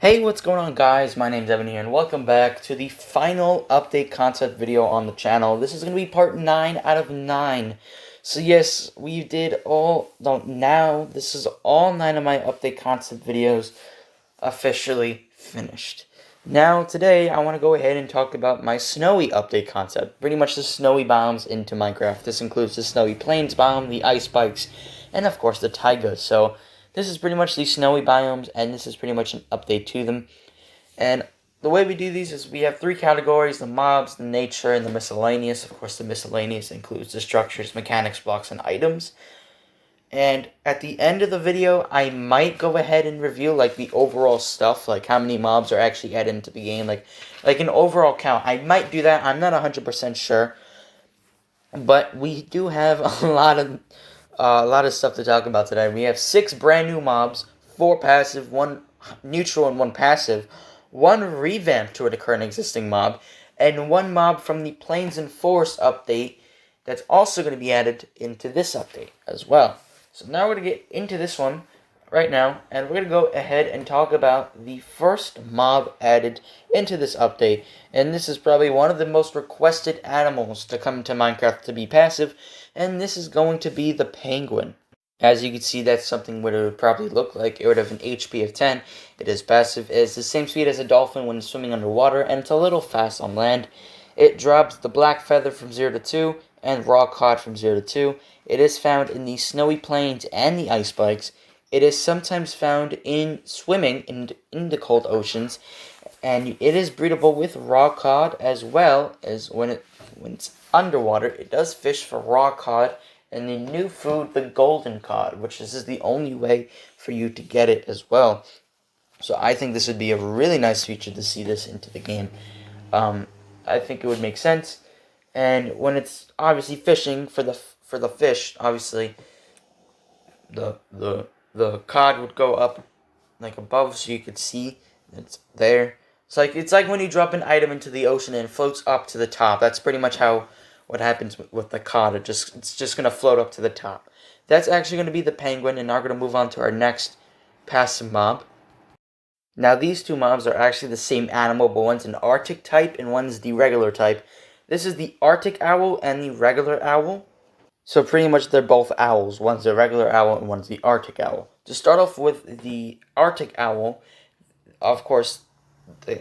Hey, what's going on, guys? My name's Evan here, and welcome back to the final update concept video on the channel. This is going to be part 9 out of 9. So yes, we did all, now this is all 9 of my update concept videos officially finished. Now, today, I want to go ahead and talk about my snowy update concept. Pretty much the snowy biomes into Minecraft. This includes the snowy plains biome, the ice spikes, and of course the taigas. So, this is pretty much the snowy biomes, and this is pretty much an update to them. And the way we do these is we have 3 categories: the mobs, the nature, and the miscellaneous. Of course, the miscellaneous includes the structures, mechanics, blocks, and items. And at the end of the video, I might go ahead and review like the overall stuff, like how many mobs are actually added into the game, like an overall count. I might do that. I'm not 100% sure, but we do have a lot of stuff to talk about today. We have 6 brand new mobs, 4 passive, 1 neutral, and 1 passive, 1 revamp to a current existing mob, and 1 mob from the Plains and Forest update that's also going to be added into this update as well. So now we're going to get into this one right now, and we're going to go ahead and talk about the first mob added into this update. And this is probably one of the most requested animals to come to Minecraft to be passive, and this is going to be the penguin. As you can see, that's something what it would probably look like. It would have an HP of 10. It is passive. It is the same speed as a dolphin when swimming underwater, and it's a little fast on land. It drops the black feather from 0 to 2 and raw cod from 0 to 2. It is found in the snowy plains and the ice spikes. It is sometimes found in swimming in the cold oceans, and it is breedable with raw cod as well as when it's underwater. It does fish for raw cod and the new food, the golden cod, which this is the only way for you to get it as well. So I think this would be a really nice feature to see this into the game. I think it would make sense. And when it's obviously fishing for the fish, obviously the cod would go up like above, so you could see it's there. It's like when you drop an item into the ocean and it floats up to the top. That's pretty much what happens with the cod. It's just gonna float up to the top. That's actually gonna be the penguin, and now we're gonna move on to our next passive mob. Now these 2 mobs are actually the same animal, but one's an Arctic type and one's the regular type. This is the Arctic owl and the regular owl. So pretty much they're both owls. One's the regular owl and one's the Arctic owl. To start off with the Arctic owl, of course,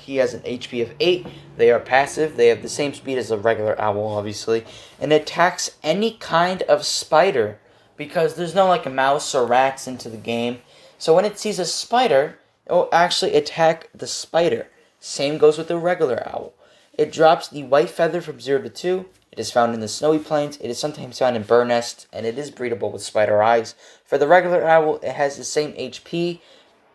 he has an HP of 8. They are passive. They have the same speed as a regular owl, obviously. And attacks any kind of spider, because there's no like a mouse or rats into the game. So when it sees a spider, it will actually attack the spider. Same goes with the regular owl. It drops the white feather from 0 to 2. It is found in the snowy plains. It is sometimes found in bird nests, and it is breedable with spider eyes. For the regular owl, it has the same HP,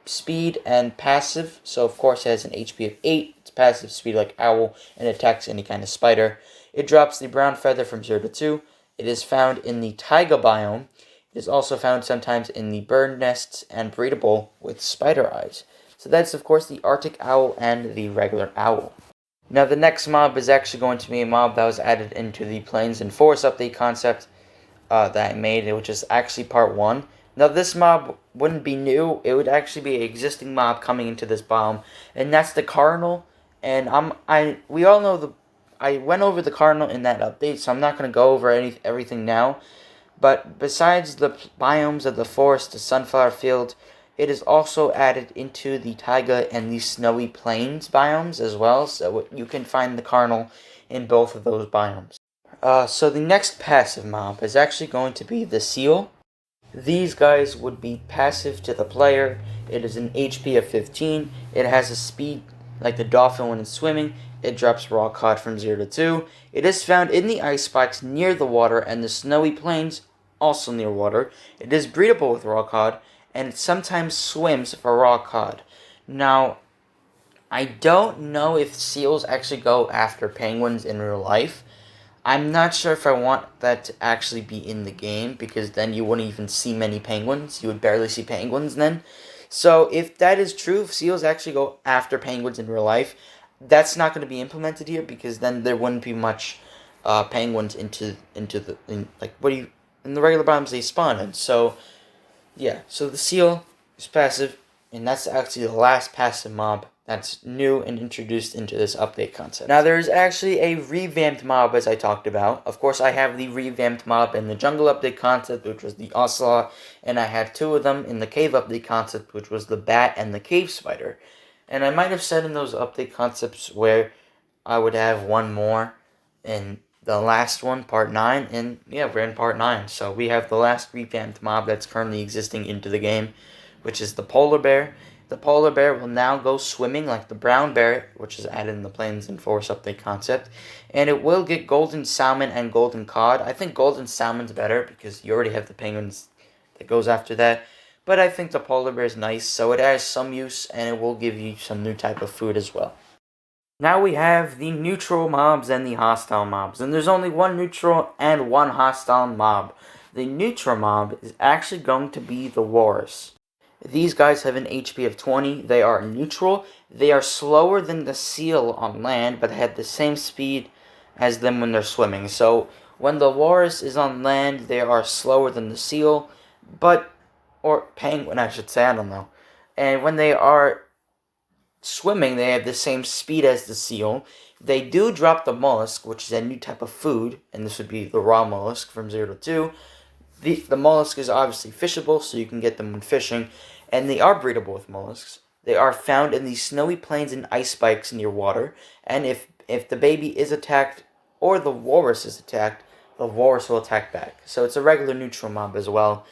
speed, and passive. So of course it has an HP of 8. It's passive speed like owl, and attacks any kind of spider. It drops the brown feather from 0 to 2. It is found in the taiga biome. It is also found sometimes in the bird nests and breedable with spider eyes. So that's of course the Arctic owl and the regular owl. Now the next mob is actually going to be a mob that was added into the Plains and Forest update concept that I made, which is actually part 1. Now this mob wouldn't be new, it would actually be an existing mob coming into this biome, and that's the Cardinal. And we all know I went over the Cardinal in that update, so I'm not going to go over everything now. But besides the biomes of the forest, the sunflower field, it is also added into the taiga and the snowy plains biomes as well, so you can find the Cardinal in both of those biomes. So the next passive mob is actually going to be the seal. These guys would be passive to the player. It is an HP of 15. It has a speed like the dolphin when it's swimming. It drops raw cod from 0 to 2. It is found in the ice spikes near the water and the snowy plains, also near water. It is breedable with raw cod, and it sometimes swims for raw cod. Now, I don't know if seals actually go after penguins in real life. I'm not sure if I want that to actually be in the game, because then you wouldn't even see many penguins. You would barely see penguins then. So if that is true, if seals actually go after penguins in real life, that's not going to be implemented here, because then there wouldn't be much penguins in the regular biomes they spawn in. So yeah, so the seal is passive. And that's actually the last passive mob that's new and introduced into this update concept. Now, there's actually a revamped mob, as I talked about. Of course, I have the revamped mob in the jungle update concept, which was the ocelot, and I had two of them in the cave update concept, which was the bat and the cave spider. And I might have said in those update concepts where I would have one more in the last one, part 9, and yeah, we're in part 9. So we have the last revamped mob that's currently existing into the game, which is the polar bear. The polar bear will now go swimming like the brown bear, which is added in the Plains and Forest update concept. And it will get golden salmon and golden cod. I think golden salmon's better because you already have the penguins that goes after that. But I think the polar bear is nice, so it has some use and it will give you some new type of food as well. Now we have the neutral mobs and the hostile mobs. And there's only one neutral and one hostile mob. The neutral mob is actually going to be the walrus. These guys have an HP of 20. They are neutral. They are slower than the seal on land, but have the same speed as them when they're swimming. So when the walrus is on land, they are slower than the seal, or penguin, I should say, I don't know. And when they are swimming, they have the same speed as the seal. They do drop the mollusk, which is a new type of food, and this would be the raw mollusk from 0 to 2. The mollusk is obviously fishable, so you can get them when fishing, and they are breedable with mollusks. They are found in the snowy plains and ice spikes near water, and if the baby is attacked or the walrus is attacked, the walrus will attack back. So it's a regular neutral mob as well,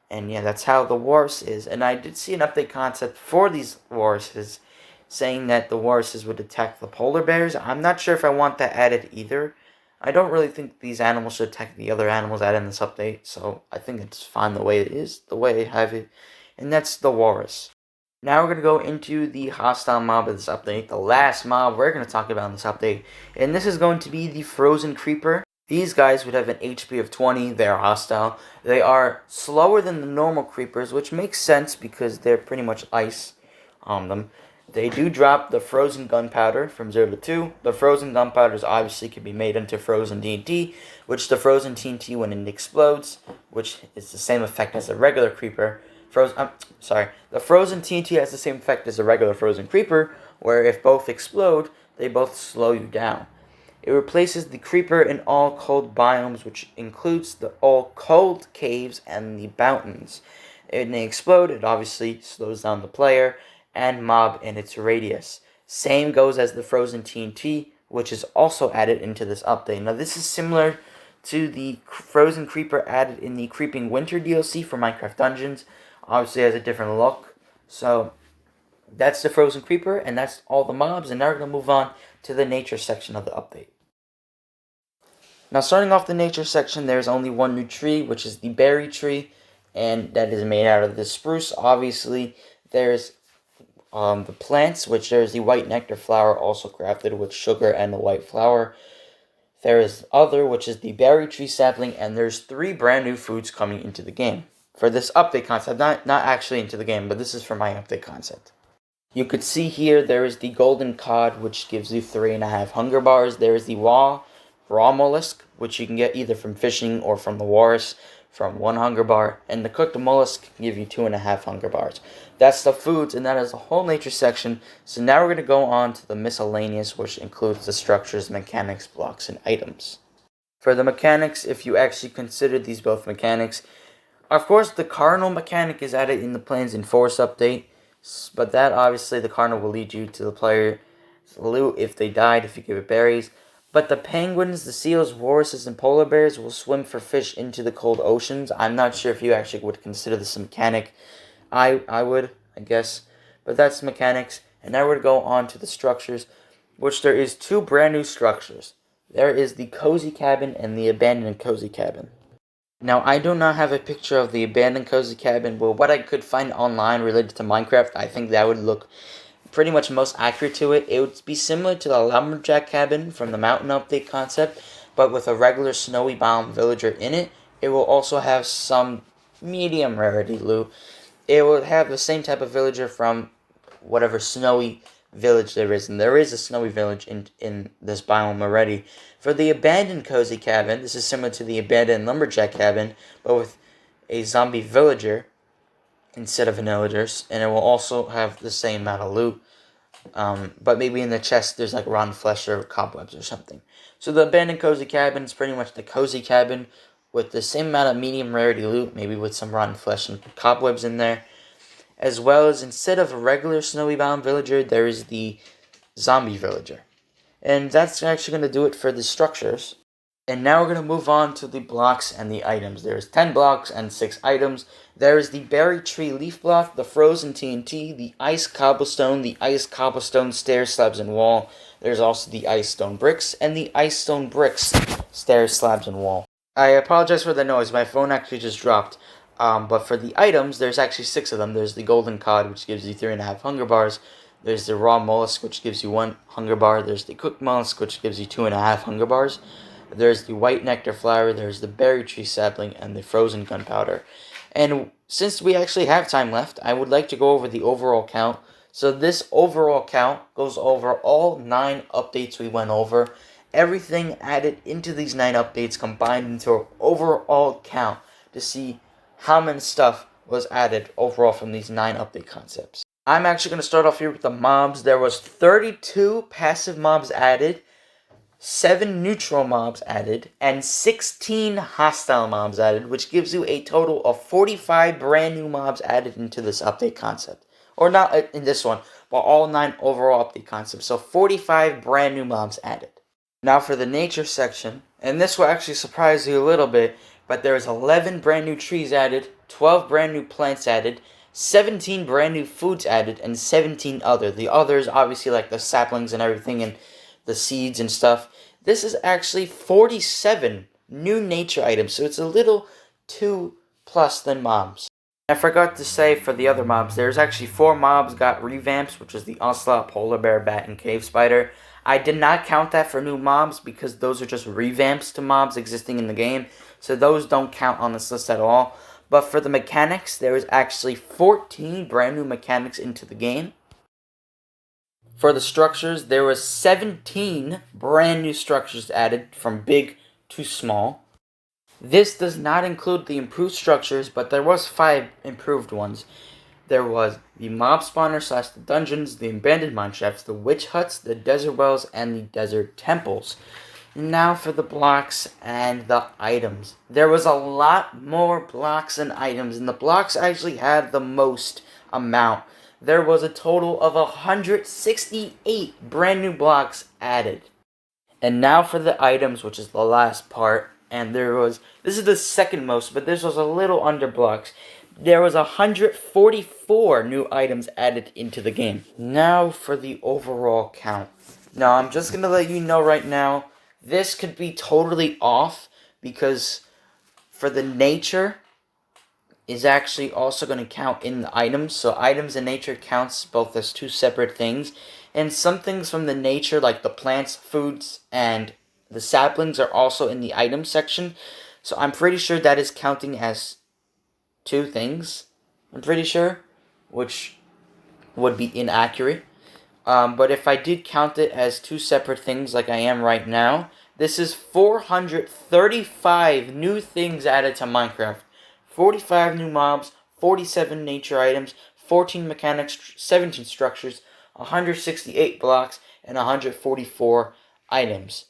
and yeah, that's how the walrus is. And I did see an update concept for these walruses, saying that the walruses would attack the polar bears. I'm not sure if I want that added either. I don't really think these animals should attack the other animals added in this update, so I think it's fine the way it is, the way I have it, and that's the walrus. Now we're going to go into the hostile mob of this update, the last mob we're going to talk about in this update, and this is going to be the frozen creeper. These guys would have an HP of 20, they are hostile. They are slower than the normal creepers, which makes sense because they're pretty much ice on them. They do drop the frozen gunpowder from 0 to 2. The frozen gunpowders obviously can be made into frozen TNT, which the frozen TNT, when it explodes, which is the same effect as a regular creeper. The frozen TNT has the same effect as a regular frozen creeper, where if both explode, they both slow you down. It replaces the creeper in all cold biomes, which includes the all cold caves and the mountains. When they explode, it obviously slows down the player and mob in its radius. Same goes as the frozen TNT, which is also added into this update. Now this is similar to the frozen creeper added in the Creeping Winter DLC for Minecraft Dungeons. Obviously it has a different look. So that's the frozen creeper, and that's all the mobs, and now we're going to move on to the nature section of the update. Now starting off the nature section, there's only one new tree, which is the berry tree, and that is made out of the spruce. Obviously there's the plants, which there's the white nectar flower, also crafted with sugar and the white flower. There is other, which is the berry tree sapling, and there's 3 brand new foods coming into the game for this update concept. Not actually into the game, but this is for my update concept. You could see here there is the golden cod, which gives you 3.5 hunger bars. There is the raw mollusk, which you can get either from fishing or from the walrus, from 1 hunger bar, and the cooked mollusk can give you 2.5 hunger bars. That's the foods, and that is the whole nature section. So now we're going to go on to the miscellaneous, which includes the structures, mechanics, blocks, and items. For the mechanics, if you actually consider these both mechanics, of course the Cardinal mechanic is added in the Plains and Forest update, but that obviously the Cardinal will lead you to the player's loot if they died, if you give it berries. But the penguins, the seals, walruses, and polar bears will swim for fish into the cold oceans. I'm not sure if you actually would consider this a mechanic. I would, I guess. But that's the mechanics. And now we're going to go on to the structures, which there is 2 brand new structures. There is the cozy cabin and the abandoned cozy cabin. Now, I do not have a picture of the abandoned cozy cabin, but what I could find online related to Minecraft, I think that would look pretty much most accurate to it. It would be similar to the lumberjack cabin from the mountain update concept, but with a regular snowy biome villager in it. It will also have some medium rarity loot. It will have the same type of villager from whatever snowy village there is, and there is a snowy village in this biome already. For the abandoned cozy cabin, this is similar to the abandoned lumberjack cabin, but with a zombie villager. instead of villagers, and it will also have the same amount of loot. But maybe in the chest there's like rotten flesh or cobwebs or something. So the abandoned cozy cabin is pretty much the cozy cabin with the same amount of medium rarity loot, maybe with some rotten flesh and cobwebs in there. As well as instead of a regular snowy biome villager, there is the zombie villager. And that's actually going to do it for the structures. And now we're going to move on to the blocks and the items. There's 10 blocks and 6 items. There is the berry tree leaf block, the frozen TNT, the ice cobblestone stairs, slabs, and wall. There's also the ice stone bricks and the ice stone bricks, stairs, slabs, and wall. I apologize for the noise. My phone actually just dropped. But for the items, there's actually 6 of them. There's the golden cod, which gives you 3.5 hunger bars. There's the raw mollusk, which gives you 1 hunger bar. There's the cooked mollusk, which gives you 2.5 hunger bars. There's the white nectar flower, there's the berry tree sapling, and the frozen gunpowder. And since we actually have time left, I would like to go over the overall count. So this overall count goes over all 9 updates we went over. Everything added into these 9 updates combined into an overall count to see how much stuff was added overall from these 9 update concepts. I'm actually going to start off here with the mobs. There was 32 passive mobs added, 7 neutral mobs added, and 16 hostile mobs added, which gives you a total of 45 brand new mobs added into this update concept. Or not in this one, but all 9 overall update concepts. So 45 brand new mobs added. Now for the nature section, and this will actually surprise you a little bit, but there's 11 brand new trees added, 12 brand new plants added, 17 brand new foods added, and 17 other. The others, obviously, like the saplings and everything, and the seeds and stuff. This is actually 47 new nature items, so it's a little 2 plus than mobs. I forgot to say for the other mobs, there's actually 4 mobs got revamps, which is the ocelot, polar bear, bat, and cave spider. I did not count that for new mobs because those are just revamps to mobs existing in the game, so those don't count on this list at all. But for the mechanics, there is actually 14 brand new mechanics into the game. For the structures, there were 17 brand new structures added from big to small. This does not include the improved structures, but there was 5 improved ones. There was the mob spawner / the dungeons, the abandoned mineshafts, the witch huts, the desert wells, and the desert temples. Now for the blocks and the items. There was a lot more blocks and items, and the blocks actually had the most amount. There was a total of 168 brand new blocks added. And now for the items, which is the last part. And this is the second most, but this was a little under blocks. There was 144 new items added into the game. Now for the overall count. Now I'm just going to let you know right now, this could be totally off because for the nature is actually also going to count in the items. So items and nature counts both as 2 separate things. And some things from the nature, like the plants, foods, and the saplings are also in the item section. So I'm pretty sure that is counting as 2 things. I'm pretty sure, which would be inaccurate. But if I did count it as 2 separate things like I am right now, this is 435 new things added to Minecraft. 45 new mobs, 47 nature items, 14 mechanics, 17 structures, 168 blocks, and 144 items.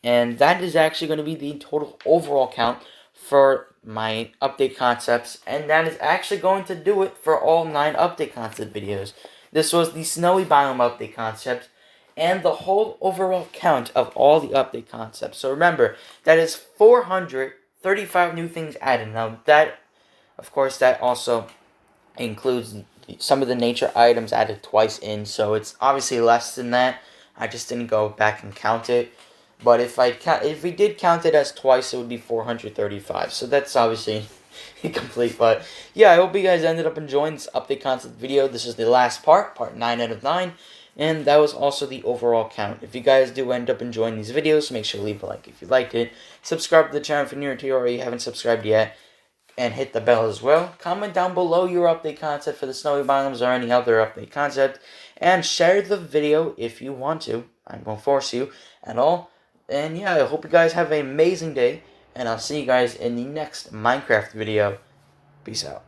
And that is actually going to be the total overall count for my update concepts. And that is actually going to do it for all 9 update concept videos. This was the Snowy Biome update concept and the whole overall count of all the update concepts. So remember, that is 435 new things added. Now that, of course, that also includes some of the nature items added twice in, so it's obviously less than that. I just didn't go back and count it. But if we did count it as twice, it would be 435. So that's obviously incomplete. But yeah, I hope you guys ended up enjoying this update concept video. This is the last part 9 out of 9. And that was also the overall count. If you guys do end up enjoying these videos, make sure to leave a like if you liked it. Subscribe to the channel if you're new to it or you haven't subscribed yet. And hit the bell as well. Comment down below your update concept for the Snowy Biomes or any other update concept. And share the video if you want to. I won't force you at all. And yeah, I hope you guys have an amazing day. And I'll see you guys in the next Minecraft video. Peace out.